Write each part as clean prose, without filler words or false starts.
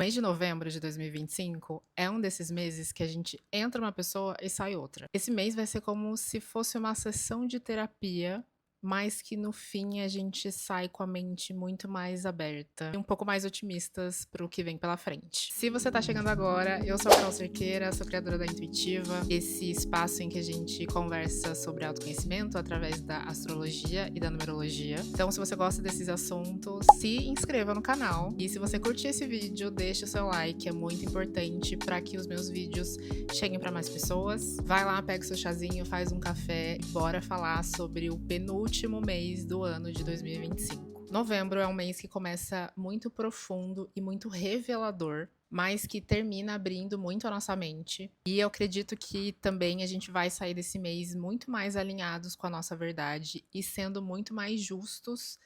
O mês de novembro de 2025 é um desses meses que a gente entra uma pessoa e sai outra. Esse mês vai ser como se fosse uma sessão de terapia, mas que no fim a gente sai com a mente muito mais aberta e um pouco mais otimistas para o que vem pela frente. Se você tá chegando agora, eu sou a Carol Cerqueira, sou criadora da Intuitiva, esse espaço em que a gente conversa sobre autoconhecimento através da astrologia e da numerologia. Então, se você gosta desses assuntos, se inscreva no canal. E se você curtir esse vídeo, deixa o seu like, é muito importante para que os meus vídeos cheguem para mais pessoas. Vai lá, pega o seu chazinho, faz um café e bora falar sobre o penúltimo mês do ano de 2025. Novembro é um mês que começa muito profundo e muito revelador, mas que termina abrindo muito a nossa mente. E eu acredito que também a gente vai sair desse mês muito mais alinhados com a nossa verdade e sendo muito mais justos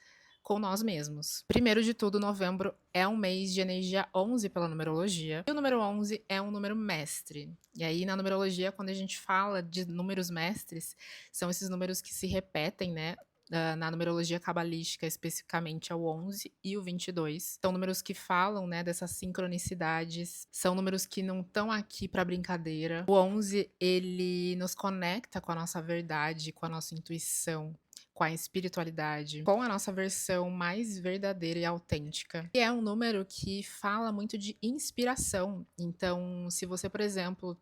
com nós mesmos. Primeiro de tudo, novembro é um mês de energia 11 pela numerologia. E o número 11 é um número mestre. E aí, na numerologia, quando a gente fala de números mestres, são esses números que se repetem, né? Na numerologia cabalística, especificamente, é o 11 e o 22. São números que falam, né, dessas sincronicidades. São números que não estão aqui para brincadeira. O 11, ele nos conecta com a nossa verdade, com a nossa intuição, com a espiritualidade, com a nossa versão mais verdadeira e autêntica. E é um número que fala muito de inspiração. Então, se você, por exemplo,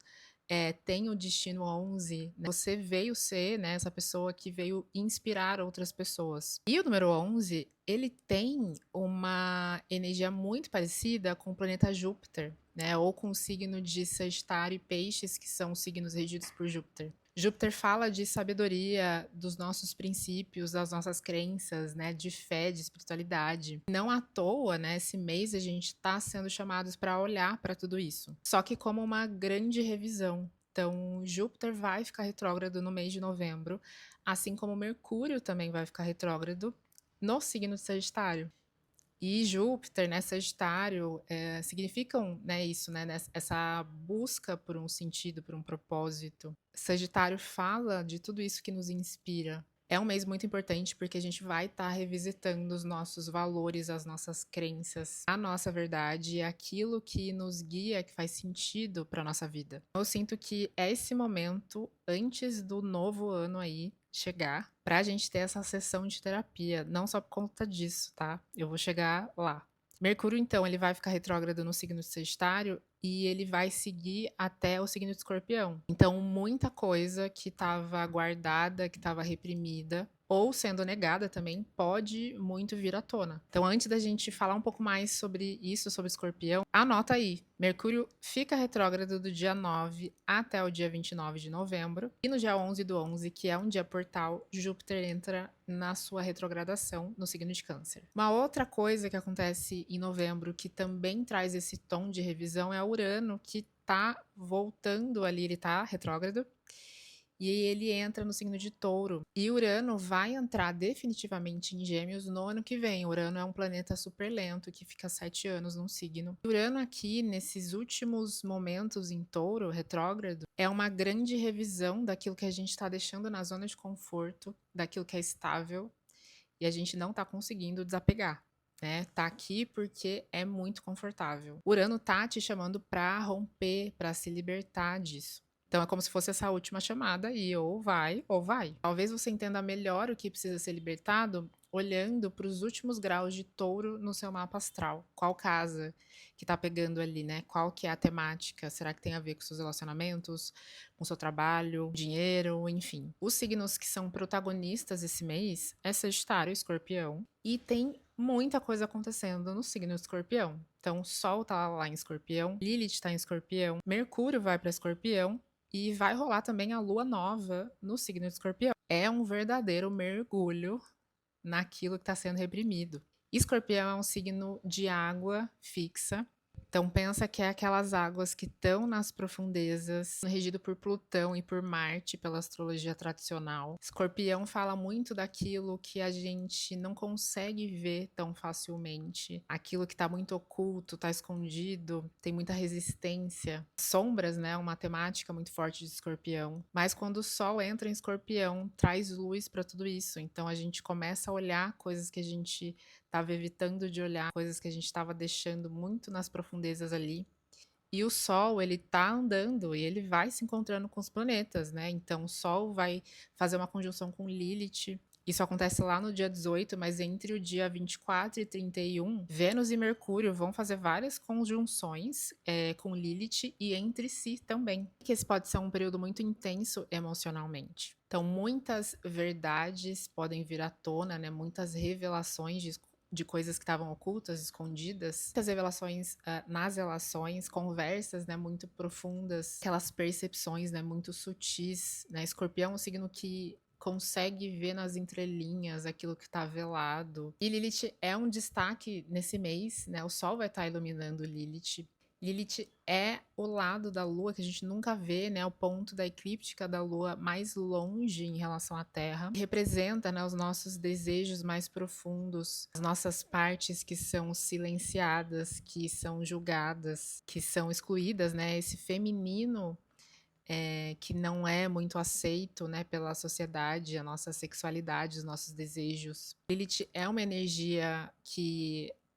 tem o destino 11, né, você veio ser, né, essa pessoa que veio inspirar outras pessoas. E o número 11, ele tem uma energia muito parecida com o planeta Júpiter, né, ou com o signo de Sagitário e Peixes, que são signos regidos por Júpiter. Júpiter fala de sabedoria, dos nossos princípios, das nossas crenças, né, de fé, de espiritualidade. Não à toa, né, esse mês a gente está sendo chamados para olhar para tudo isso. Só que como uma grande revisão. Então, Júpiter vai ficar retrógrado no mês de novembro, assim como Mercúrio também vai ficar retrógrado no signo de Sagitário. E Júpiter, né, Sagitário, significam, né, isso, né, essa busca por um sentido, por um propósito. Sagitário fala de tudo isso que nos inspira. É um mês muito importante porque a gente vai estar revisitando os nossos valores, as nossas crenças, a nossa verdade, aquilo que nos guia, que faz sentido para nossa vida. Eu sinto que é esse momento antes do novo ano aí chegar pra gente ter essa sessão de terapia, não só por conta disso, tá? Eu vou chegar lá. Mercúrio, então, ele vai ficar retrógrado no signo de Sagitário e ele vai seguir até o signo de Escorpião. Então, muita coisa que estava guardada, que estava reprimida, ou sendo negada também, pode muito vir à tona. Então, antes da gente falar um pouco mais sobre isso, sobre Escorpião, anota aí. Mercúrio fica retrógrado do dia 9 até o dia 29 de novembro. E no dia 11 do 11, que é um dia portal, Júpiter entra na sua retrogradação no signo de Câncer. Uma outra coisa que acontece em novembro que também traz esse tom de revisão é o Urano, que tá voltando ali, ele tá retrógrado. E ele entra no signo de Touro. E Urano vai entrar definitivamente em Gêmeos no ano que vem. Urano é um planeta super lento que fica 7 anos num signo. Urano aqui, nesses últimos momentos em Touro, retrógrado, é uma grande revisão daquilo que a gente está deixando na zona de conforto, daquilo que é estável, e a gente não está conseguindo desapegar. Né, tá aqui porque é muito confortável. Urano tá te chamando para romper, para se libertar disso. Então é como se fosse essa última chamada e ou vai ou vai. Talvez você entenda melhor o que precisa ser libertado olhando para os últimos graus de touro no seu mapa astral. Qual casa que tá pegando ali, né? Qual que é a temática? Será que tem a ver com seus relacionamentos, com seu trabalho, dinheiro, enfim. Os signos que são protagonistas esse mês é Sagitário, Escorpião, e tem muita coisa acontecendo no signo de Escorpião. Então, o Sol tá lá em Escorpião, Lilith tá em Escorpião, Mercúrio vai para Escorpião, e vai rolar também a lua nova no signo de Escorpião. É um verdadeiro mergulho naquilo que está sendo reprimido. Escorpião é um signo de água fixa. Então pensa que é aquelas águas que estão nas profundezas, regido por Plutão e por Marte pela astrologia tradicional. Escorpião fala muito daquilo que a gente não consegue ver tão facilmente, aquilo que está muito oculto, está escondido, tem muita resistência. Sombras, né, uma temática muito forte de Escorpião. Mas quando o Sol entra em Escorpião, traz luz para tudo isso. Então a gente começa a olhar coisas que a gente estava evitando de olhar coisas que a gente estava deixando muito nas profundezas ali. E o Sol, ele tá andando e ele vai se encontrando com os planetas, né? Então, o Sol vai fazer uma conjunção com Lilith. Isso acontece lá no dia 18, mas entre o dia 24 e 31, Vênus e Mercúrio vão fazer várias conjunções com Lilith e entre si também. Que esse pode ser um período muito intenso emocionalmente. Então, muitas verdades podem vir à tona, né? Muitas revelações de coisas que estavam ocultas, escondidas, muitas revelações nas relações, conversas, né, muito profundas, aquelas percepções, né, muito sutis, né? Escorpião é um signo que consegue ver nas entrelinhas aquilo que está velado. E Lilith é um destaque nesse mês, né? O Sol vai estar iluminando Lilith. Lilith é o lado da Lua que a gente nunca vê, né? O ponto da eclíptica da Lua mais longe em relação à Terra. Representa, né, os nossos desejos mais profundos, as nossas partes que são silenciadas, que são julgadas, que são excluídas, né? Esse feminino que não é muito aceito, né, pela sociedade, a nossa sexualidade, os nossos desejos. Lilith é uma energia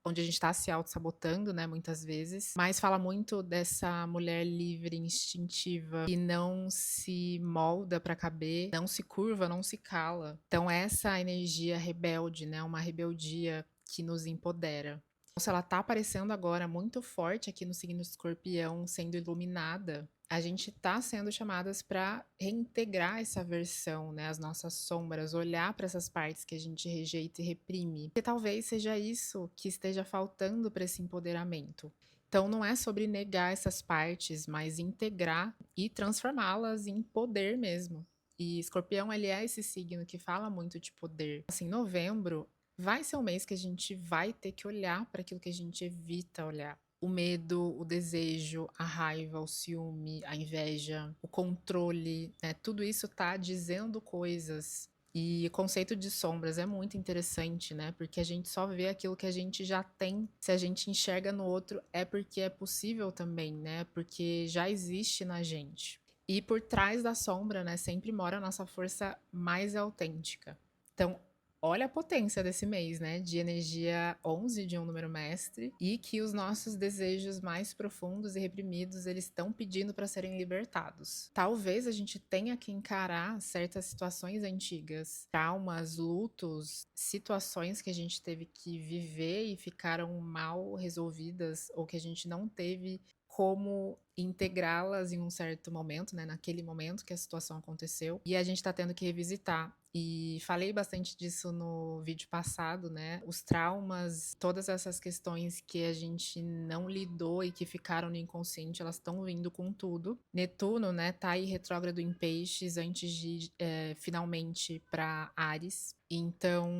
onde a gente está se auto-sabotando, né, muitas vezes, mas fala muito dessa mulher livre, instintiva, que não se molda para caber, não se curva, não se cala. Então essa energia rebelde, né, uma rebeldia que nos empodera. Então, se ela tá aparecendo agora muito forte aqui no signo de Escorpião, sendo iluminada, a gente tá sendo chamadas para reintegrar essa versão, né, as nossas sombras, olhar para essas partes que a gente rejeita e reprime. Porque talvez seja isso que esteja faltando para esse empoderamento. Então não é sobre negar essas partes, mas integrar e transformá-las em poder mesmo. E Escorpião, ele é esse signo que fala muito de poder. Assim, novembro vai ser um mês que a gente vai ter que olhar para aquilo que a gente evita olhar. O medo, o desejo, a raiva, o ciúme, a inveja, o controle, né? Tudo isso tá dizendo coisas. E o conceito de sombras é muito interessante, né? Porque a gente só vê aquilo que a gente já tem. Se a gente enxerga no outro, é porque é possível também, né? Porque já existe na gente. E por trás da sombra, né, sempre mora a nossa força mais autêntica. Então, olha a potência desse mês, né? De energia 11 de um número mestre e que os nossos desejos mais profundos e reprimidos, eles estão pedindo para serem libertados. Talvez a gente tenha que encarar certas situações antigas, traumas, lutos, situações que a gente teve que viver e ficaram mal resolvidas ou que a gente não teve como integrá-las em um certo momento, né? Naquele momento que a situação aconteceu. E a gente tá tendo que revisitar. E falei bastante disso no vídeo passado, né? Os traumas, todas essas questões que a gente não lidou e que ficaram no inconsciente, elas estão vindo com tudo. Netuno, né, tá aí retrógrado em Peixes antes de finalmente para Áries. Então,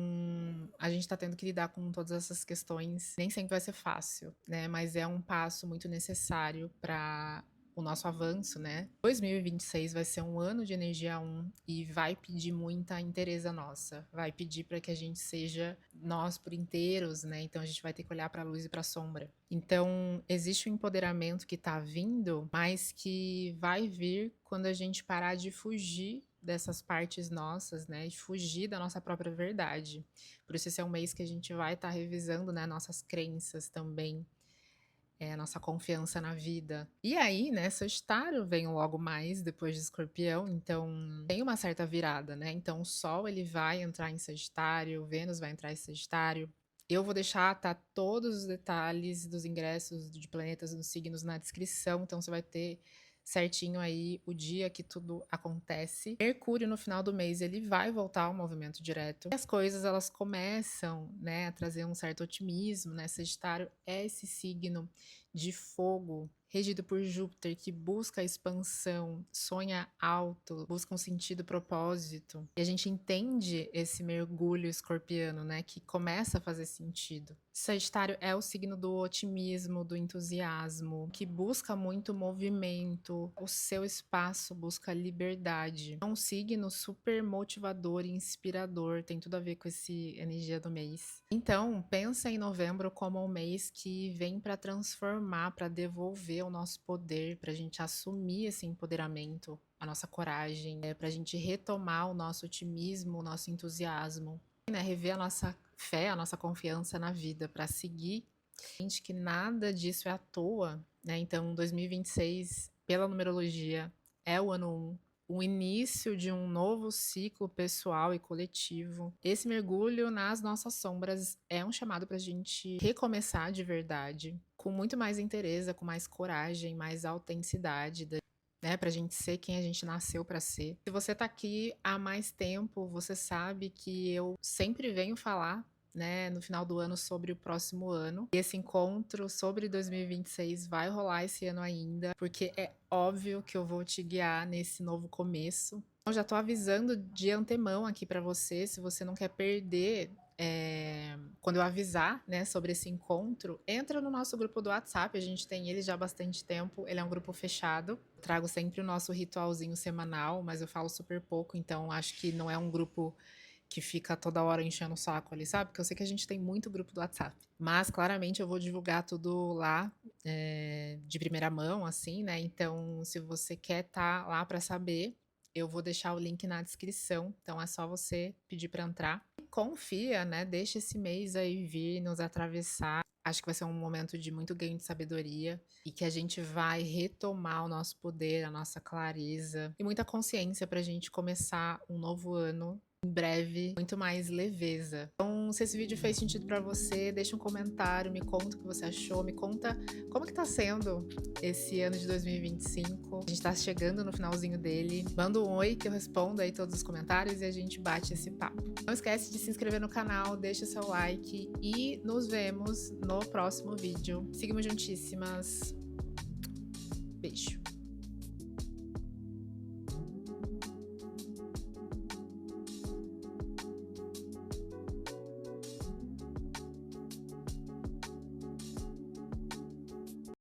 a gente tá tendo que lidar com todas essas questões. Nem sempre vai ser fácil, né? Mas é um passo muito necessário para o nosso avanço, né? 2026 vai ser um ano de energia 1 e vai pedir muita inteireza nossa. Vai pedir para que a gente seja nós por inteiros, né? Então a gente vai ter que olhar para a luz e para a sombra. Então, existe um empoderamento que tá vindo, mas que vai vir quando a gente parar de fugir dessas partes nossas, né, de fugir da nossa própria verdade. Por isso esse é um mês que a gente vai estar revisando, né, nossas crenças também, a nossa confiança na vida. E aí, né, Sagitário vem logo mais depois de Escorpião, então tem uma certa virada, né? Então o Sol ele vai entrar em Sagitário, Vênus vai entrar em Sagitário. Eu vou deixar todos os detalhes dos ingressos de planetas nos signos na descrição, então você vai ter certinho aí o dia que tudo acontece. Mercúrio no final do mês ele vai voltar ao movimento direto. E as coisas elas começam, né, a trazer um certo otimismo, né? Sagitário é esse signo de fogo regido por Júpiter, que busca a expansão, sonha alto, busca um sentido, propósito. E a gente entende esse mergulho escorpiano, né, que começa a fazer sentido. Sagitário é o signo do otimismo, do entusiasmo, que busca muito movimento, o seu espaço, busca liberdade. É um signo super motivador e inspirador, tem tudo a ver com essa energia do mês. Então, pensa em novembro como um mês que vem para transformar, para devolver o nosso poder, para a gente assumir esse empoderamento, a nossa coragem, para a gente retomar o nosso otimismo, o nosso entusiasmo, né? Rever a nossa fé, a nossa confiança na vida para seguir. Gente, que nada disso é à toa, né? Então, 2026, pela numerologia, é o ano 1, o início de um novo ciclo pessoal e coletivo. Esse mergulho nas nossas sombras é um chamado para a gente recomeçar de verdade, com muito mais interesse, com mais coragem, mais autenticidade, né, pra gente ser quem a gente nasceu para ser. Se você tá aqui há mais tempo, você sabe que eu sempre venho falar, né, no final do ano sobre o próximo ano. E esse encontro sobre 2026 vai rolar esse ano ainda, porque é óbvio que eu vou te guiar nesse novo começo. Eu já tô avisando de antemão aqui para você, se você não quer perder quando eu avisar, né, sobre esse encontro, entra no nosso grupo do WhatsApp, a gente tem ele já há bastante tempo, ele é um grupo fechado. Eu trago sempre o nosso ritualzinho semanal, mas eu falo super pouco, então acho que não é um grupo que fica toda hora enchendo o saco ali, sabe? Porque eu sei que a gente tem muito grupo do WhatsApp. Mas claramente eu vou divulgar tudo lá, de primeira mão, assim, né? Então, se você quer estar lá para saber, eu vou deixar o link na descrição. Então é só você pedir para entrar. Confia, né? Deixa esse mês aí vir, nos atravessar. Acho que vai ser um momento de muito ganho de sabedoria e que a gente vai retomar o nosso poder, a nossa clareza e muita consciência para a gente começar um novo ano em breve, muito mais leveza. Então, se esse vídeo fez sentido pra você, deixa um comentário, me conta o que você achou, me conta como que tá sendo esse ano de 2025. A gente tá chegando no finalzinho dele. Manda um oi que eu respondo aí todos os comentários e a gente bate esse papo. Não esquece de se inscrever no canal, deixa seu like e nos vemos no próximo vídeo. Seguimos juntíssimas. Beijo.